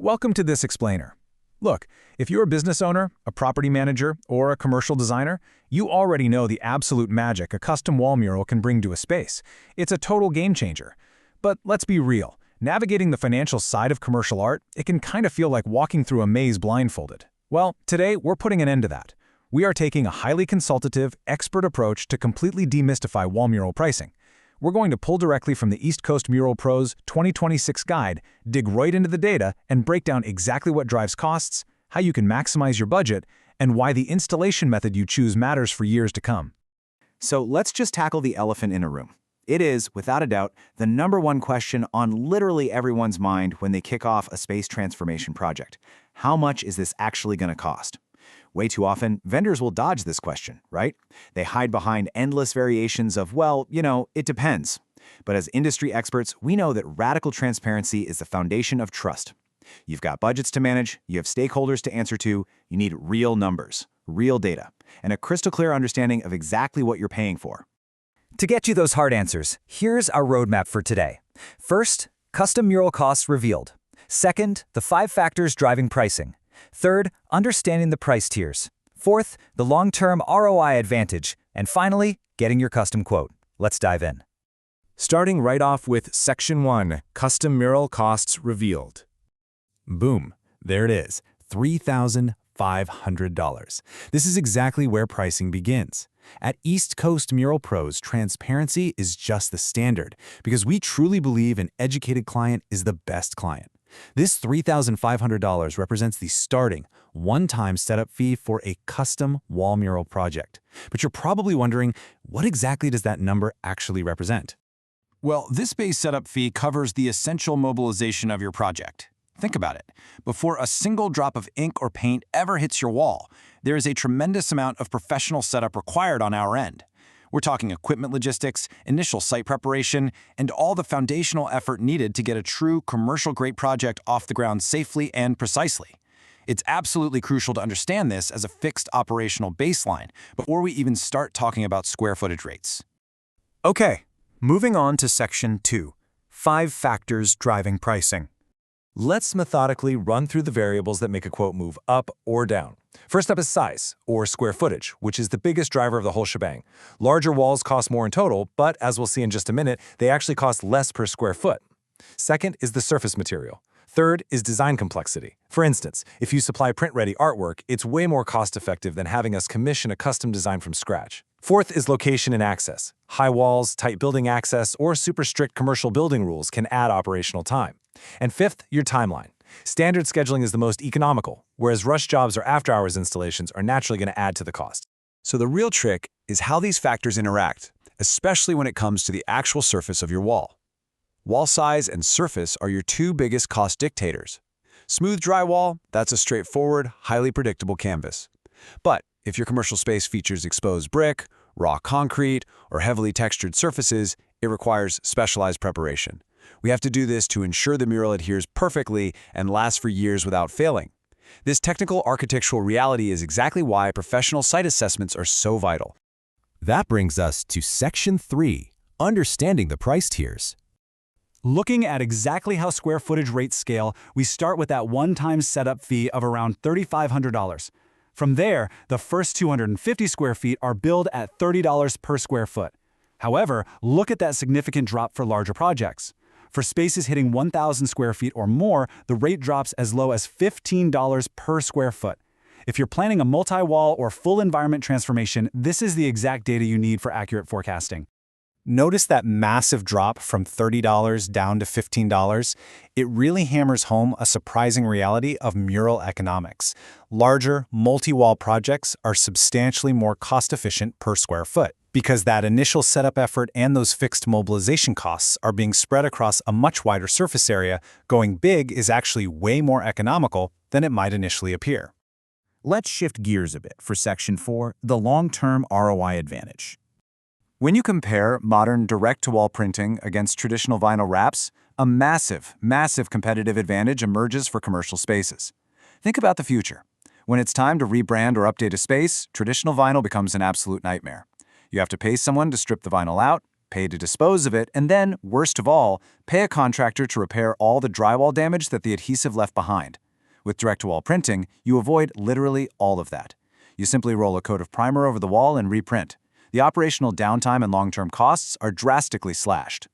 Welcome to this explainer. Look, if you're a business owner, a property manager, or a commercial designer, you already know the absolute magic a custom wall mural can bring to a space. It's a total game changer. But let's be real, navigating the financial side of commercial art, it can kind of feel like walking through a maze blindfolded. Well, today we're putting an end to that. We are taking a highly consultative, expert approach to completely demystify wall mural pricing. We're going to pull directly from the East Coast MuralPros 2026 guide, dig right into the data, and break down exactly what drives costs, how you can maximize your budget, and why the installation method you choose matters for years to come. So let's just tackle the elephant in a room. It is, without a doubt, the #1 question on literally everyone's mind when they kick off a space transformation project. How much is this actually going to cost? Way too often, vendors will dodge this question, right? They hide behind endless variations of, well, it depends. But as industry experts, we know that radical transparency is the foundation of trust. You've got budgets to manage, you have stakeholders to answer to, you need real numbers, real data, and a crystal clear understanding of exactly what you're paying for. To get you those hard answers, here's our roadmap for today. First, custom mural costs revealed. Second, the 5 factors driving pricing. Third, understanding the price tiers. Fourth, the long-term ROI advantage. And finally, getting your custom quote. Let's dive in. Starting right off with Section 1, Custom Mural Costs Revealed. Boom, there it is, $3,500. This is exactly where pricing begins. At East Coast MuralPros, transparency is just the standard because we truly believe an educated client is the best client. This $3,500 represents the starting, one-time setup fee for a custom wall mural project. But you're probably wondering, what exactly does that number actually represent? Well, this base setup fee covers the essential mobilization of your project. Think about it. Before a single drop of ink or paint ever hits your wall, there is a tremendous amount of professional setup required on our end. We're talking equipment logistics, initial site preparation, and all the foundational effort needed to get a true commercial-grade project off the ground safely and precisely. It's absolutely crucial to understand this as a fixed operational baseline before we even start talking about square footage rates. Okay, moving on to Section 2, 5 factors driving pricing. Let's methodically run through the variables that make a quote move up or down. First up is size, or square footage, which is the biggest driver of the whole shebang. Larger walls cost more in total, but as we'll see in just a minute, they actually cost less per square foot. Second is the surface material. Third is design complexity. For instance, if you supply print-ready artwork, it's way more cost-effective than having us commission a custom design from scratch. Fourth is location and access. High walls, tight building access, or super strict commercial building rules can add operational time. And fifth, your timeline. Standard scheduling is the most economical, whereas rush jobs or after-hours installations are naturally going to add to the cost. So the real trick is how these factors interact, especially when it comes to the actual surface of your wall. Wall size and surface are your 2 biggest cost dictators. Smooth drywall, that's a straightforward, highly predictable canvas. But if your commercial space features exposed brick, raw concrete, or heavily textured surfaces, it requires specialized preparation. We have to do this to ensure the mural adheres perfectly and lasts for years without failing. This technical architectural reality is exactly why professional site assessments are so vital. That brings us to Section 3, Understanding the Price Tiers. Looking at exactly how square footage rates scale, we start with that one-time setup fee of around $3,500. From there, the first 250 square feet are billed at $30 per square foot. However, look at that significant drop for larger projects. For spaces hitting 1,000 square feet or more, the rate drops as low as $15 per square foot. If you're planning a multi-wall or full environment transformation, this is the exact data you need for accurate forecasting. Notice that massive drop from $30 down to $15? It really hammers home a surprising reality of mural economics. Larger, multi-wall projects are substantially more cost-efficient per square foot, because that initial setup effort and those fixed mobilization costs are being spread across a much wider surface area. Going big is actually way more economical than it might initially appear. Let's shift gears a bit for Section 4, the long-term ROI advantage. When you compare modern direct-to-wall printing against traditional vinyl wraps, a massive, massive competitive advantage emerges for commercial spaces. Think about the future. When it's time to rebrand or update a space, traditional vinyl becomes an absolute nightmare. You have to pay someone to strip the vinyl out, pay to dispose of it, and then, worst of all, pay a contractor to repair all the drywall damage that the adhesive left behind. With direct-to-wall printing, you avoid literally all of that. You simply roll a coat of primer over the wall and reprint. The operational downtime and long-term costs are drastically slashed.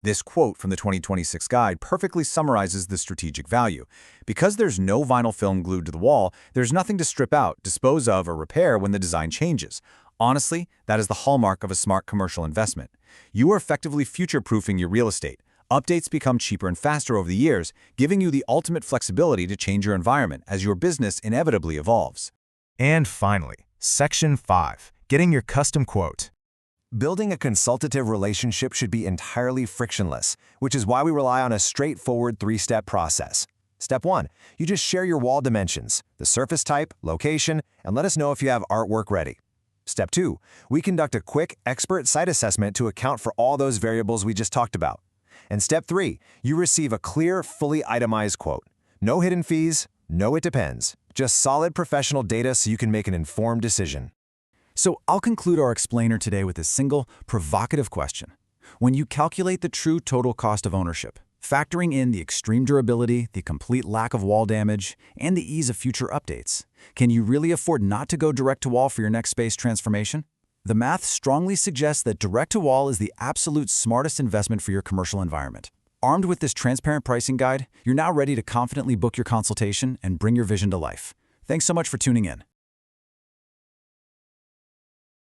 This quote from the 2026 guide perfectly summarizes the strategic value. Because there's no vinyl film glued to the wall, there's nothing to strip out, dispose of, or repair when the design changes. Honestly, that is the hallmark of a smart commercial investment. You are effectively future-proofing your real estate. Updates become cheaper and faster over the years, giving you the ultimate flexibility to change your environment as your business inevitably evolves. And finally, Section 5. Getting your custom quote. Building a consultative relationship should be entirely frictionless, which is why we rely on a straightforward 3-step process. Step 1. You just share your wall dimensions, the surface type, location, and let us know if you have artwork ready. Step 2. We conduct a quick, expert site assessment to account for all those variables we just talked about. And Step 3. You receive a clear, fully itemized quote. No hidden fees, no it depends. Just solid professional data so you can make an informed decision. So I'll conclude our explainer today with a single, provocative question. When you calculate the true total cost of ownership, factoring in the extreme durability, the complete lack of wall damage, and the ease of future updates, can you really afford not to go direct-to-wall for your next space transformation? The math strongly suggests that direct-to-wall is the absolute smartest investment for your commercial environment. Armed with this transparent pricing guide, you're now ready to confidently book your consultation and bring your vision to life. Thanks so much for tuning in.